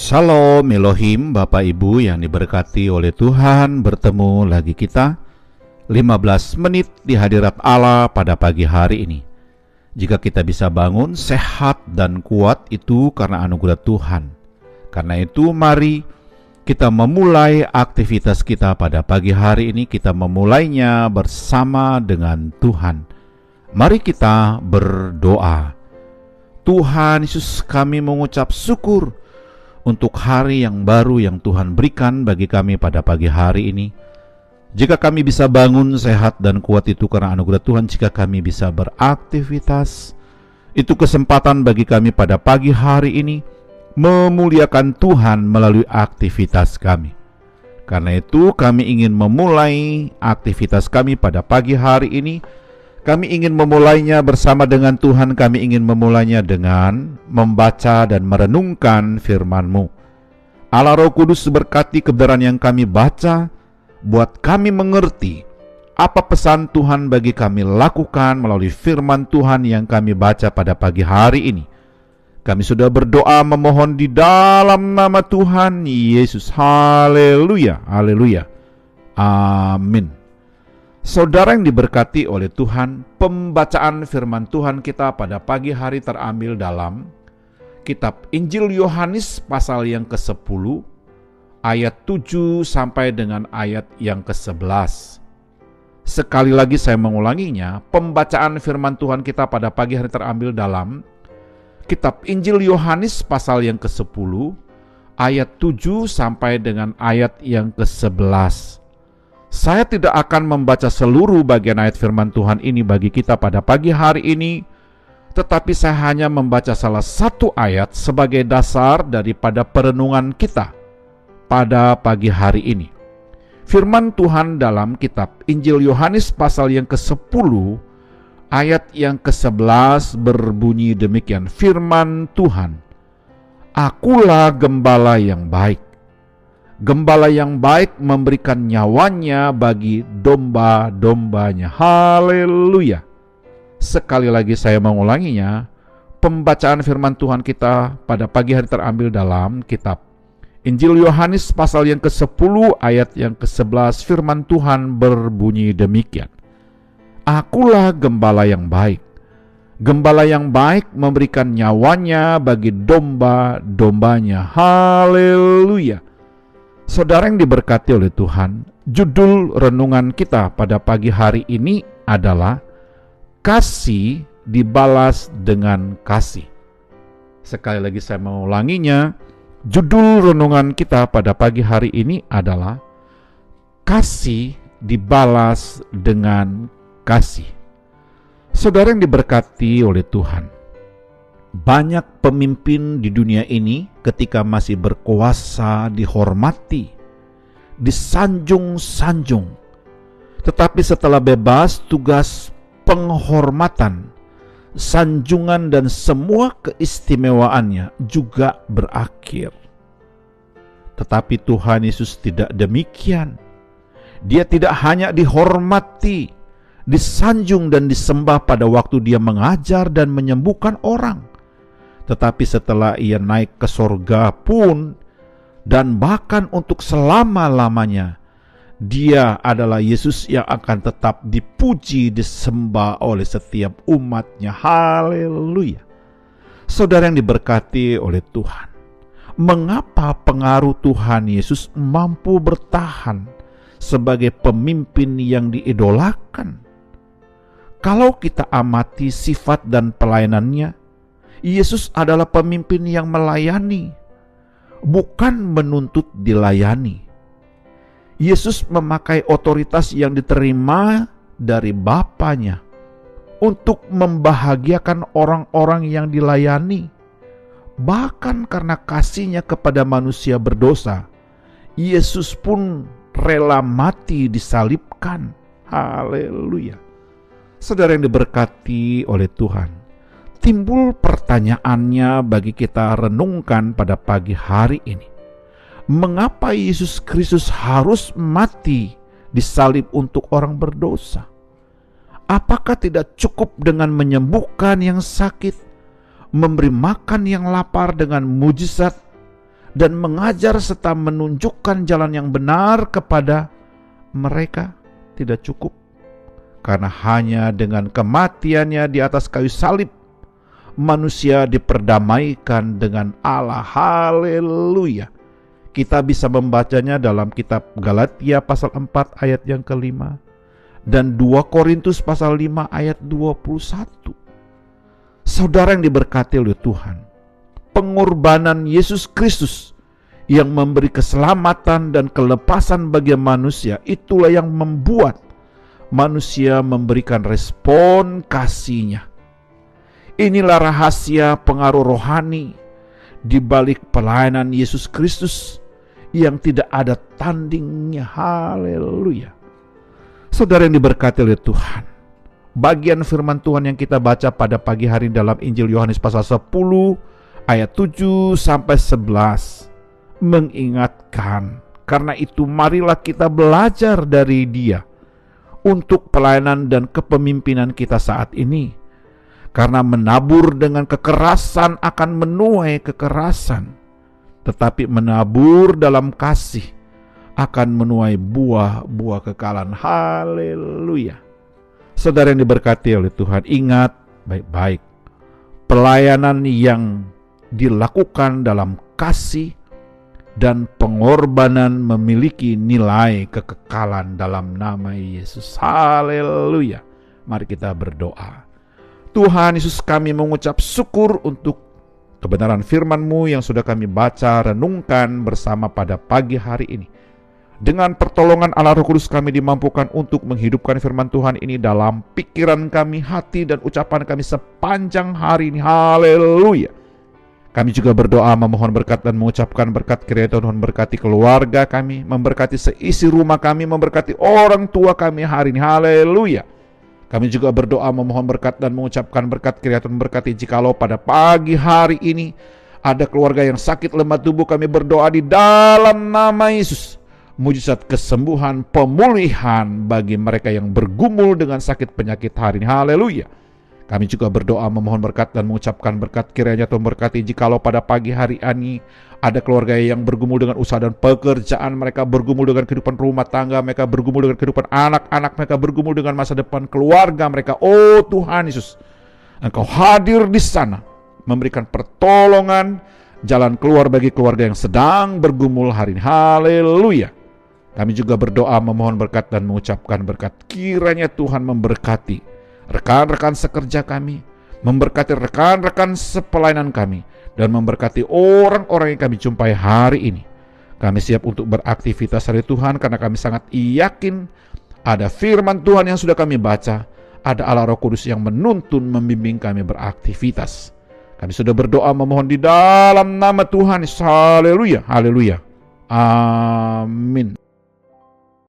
Shalom Elohim, Bapak Ibu yang diberkati oleh Tuhan. Bertemu lagi kita 15 menit di hadirat Allah pada pagi hari ini. Jika kita bisa bangun sehat dan kuat, itu karena anugerah Tuhan. Karena itu mari kita memulai aktivitas kita pada pagi hari ini. Kita memulainya bersama dengan Tuhan. Mari kita berdoa. Tuhan Yesus, kami mengucap syukur untuk hari yang baru yang Tuhan berikan bagi kami pada pagi hari ini. Jika kami bisa bangun sehat dan kuat, itu karena anugerah Tuhan. Jika kami bisa beraktivitas, itu kesempatan bagi kami pada pagi hari ini memuliakan Tuhan melalui aktivitas kami. Karena itu kami ingin memulai aktivitas kami pada pagi hari ini. Kami ingin memulainya bersama dengan Tuhan. Kami ingin memulainya dengan membaca dan merenungkan firman-Mu. Allah Roh Kudus berkati kebenaran yang kami baca, buat kami mengerti apa pesan Tuhan bagi kami lakukan melalui firman Tuhan yang kami baca pada pagi hari ini. Kami sudah berdoa memohon di dalam nama Tuhan Yesus. Haleluya, haleluya, amin. Saudara yang diberkati oleh Tuhan, pembacaan firman Tuhan kita pada pagi hari terambil dalam kitab Injil Yohanes pasal yang ke-10 ayat 7 sampai dengan ayat yang ke-11. Sekali lagi saya mengulanginya, pembacaan firman Tuhan kita pada pagi hari terambil dalam kitab Injil Yohanes pasal yang ke-10 ayat 7 sampai dengan ayat yang ke-11. Saya tidak akan membaca seluruh bagian ayat firman Tuhan ini bagi kita pada pagi hari ini, tetapi saya hanya membaca salah satu ayat sebagai dasar daripada perenungan kita pada pagi hari ini. Firman Tuhan dalam kitab Injil Yohanes pasal yang ke-10 ayat yang ke-11 berbunyi demikian. Firman Tuhan, "Akulah gembala yang baik. Gembala yang baik memberikan nyawanya bagi domba-dombanya." Haleluya. Sekali lagi saya mengulanginya, pembacaan firman Tuhan kita pada pagi hari terambil dalam kitab Injil Yohanes pasal yang ke-10 ayat yang ke-11. Firman Tuhan berbunyi demikian. "Akulah gembala yang baik. Gembala yang baik memberikan nyawanya bagi domba-dombanya." Haleluya. Saudara yang diberkati oleh Tuhan, judul renungan kita pada pagi hari ini adalah kasih dibalas dengan kasih. Sekali lagi saya mengulanginya, judul renungan kita pada pagi hari ini adalah kasih dibalas dengan kasih. Saudara yang diberkati oleh Tuhan, banyak pemimpin di dunia ini ketika masih berkuasa dihormati, disanjung-sanjung. Tetapi setelah bebas, tugas penghormatan, sanjungan dan semua keistimewaannya juga berakhir. Tetapi Tuhan Yesus tidak demikian. Dia tidak hanya dihormati, disanjung dan disembah pada waktu dia mengajar dan menyembuhkan orang. Tetapi setelah ia naik ke sorga pun, dan bahkan untuk selama-lamanya, dia adalah Yesus yang akan tetap dipuji, disembah oleh setiap umatnya. Haleluya. Saudara yang diberkati oleh Tuhan, mengapa pengaruh Tuhan Yesus mampu bertahan sebagai pemimpin yang diidolakan? Kalau kita amati sifat dan pelayanannya, Yesus adalah pemimpin yang melayani, bukan menuntut dilayani. Yesus memakai otoritas yang diterima dari Bapanya untuk membahagiakan orang-orang yang dilayani. Bahkan karena kasihnya kepada manusia berdosa, Yesus pun rela mati disalibkan. Haleluya. Saudara yang diberkati oleh Tuhan, timbul pertanyaannya bagi kita renungkan pada pagi hari ini. Mengapa Yesus Kristus harus mati disalib untuk orang berdosa? Apakah tidak cukup dengan menyembuhkan yang sakit, memberi makan yang lapar dengan mujizat, dan mengajar serta menunjukkan jalan yang benar kepada mereka tidak cukup. Karena hanya dengan kematiannya di atas kayu salib, manusia diperdamaikan dengan Allah. Haleluya. Kita bisa membacanya dalam kitab Galatia pasal 4 ayat yang ke-5 dan 2 Korintus pasal 5 ayat 21. Saudara yang diberkati oleh Tuhan, pengorbanan Yesus Kristus yang memberi keselamatan dan kelepasan bagi manusia, itulah yang membuat manusia memberikan respon kasihnya. Inilah rahasia pengaruh rohani di balik pelayanan Yesus Kristus yang tidak ada tandingnya. Haleluya. Saudara yang diberkati oleh Tuhan, bagian firman Tuhan yang kita baca pada pagi hari dalam Injil Yohanes pasal 10 ayat 7 sampai 11 mengingatkan, karena itu marilah kita belajar dari Dia untuk pelayanan dan kepemimpinan kita saat ini. Karena menabur dengan kekerasan akan menuai kekerasan, tetapi menabur dalam kasih akan menuai buah-buah kekekalan. Haleluya. Saudara yang diberkati oleh Tuhan, ingat baik-baik, pelayanan yang dilakukan dalam kasih dan pengorbanan memiliki nilai kekekalan dalam nama Yesus. Haleluya. Mari kita berdoa. Tuhan Yesus, kami mengucap syukur untuk kebenaran firman-Mu yang sudah kami baca, renungkan bersama pada pagi hari ini. Dengan pertolongan Allah Roh Kudus kami dimampukan untuk menghidupkan firman Tuhan ini dalam pikiran kami, hati dan ucapan kami sepanjang hari ini. Haleluya. Kami juga berdoa memohon berkat dan mengucapkan berkat kiranya Tuhan memberkati keluarga kami, memberkati seisi rumah kami, memberkati orang tua kami hari ini. Haleluya. Kami juga berdoa memohon berkat dan mengucapkan berkat kiranya Tuhan memberkati jikalau pada pagi hari ini ada keluarga yang sakit lemah tubuh, kami berdoa di dalam nama Yesus, mujizat kesembuhan, pemulihan bagi mereka yang bergumul dengan sakit penyakit hari ini. Haleluya. Kami juga berdoa memohon berkat dan mengucapkan berkat kiranya Tuhan memberkati jikalau pada pagi hari ini ada keluarga yang bergumul dengan usaha dan pekerjaan, mereka bergumul dengan kehidupan rumah tangga, mereka bergumul dengan kehidupan anak-anak, mereka bergumul dengan masa depan keluarga mereka. Oh Tuhan Yesus, Engkau hadir di sana, memberikan pertolongan, jalan keluar bagi keluarga yang sedang bergumul hari ini. Haleluya. Kami juga berdoa memohon berkat dan mengucapkan berkat kiranya Tuhan memberkati rekan-rekan sekerja kami, memberkati rekan-rekan sepelayanan kami, dan memberkati orang-orang yang kami jumpai hari ini. Kami siap untuk beraktivitas hari Tuhan karena kami sangat yakin ada firman Tuhan yang sudah kami baca, ada Allah Roh Kudus yang menuntun membimbing kami beraktivitas. Kami sudah berdoa memohon di dalam nama Tuhan. Haleluya, haleluya, amin.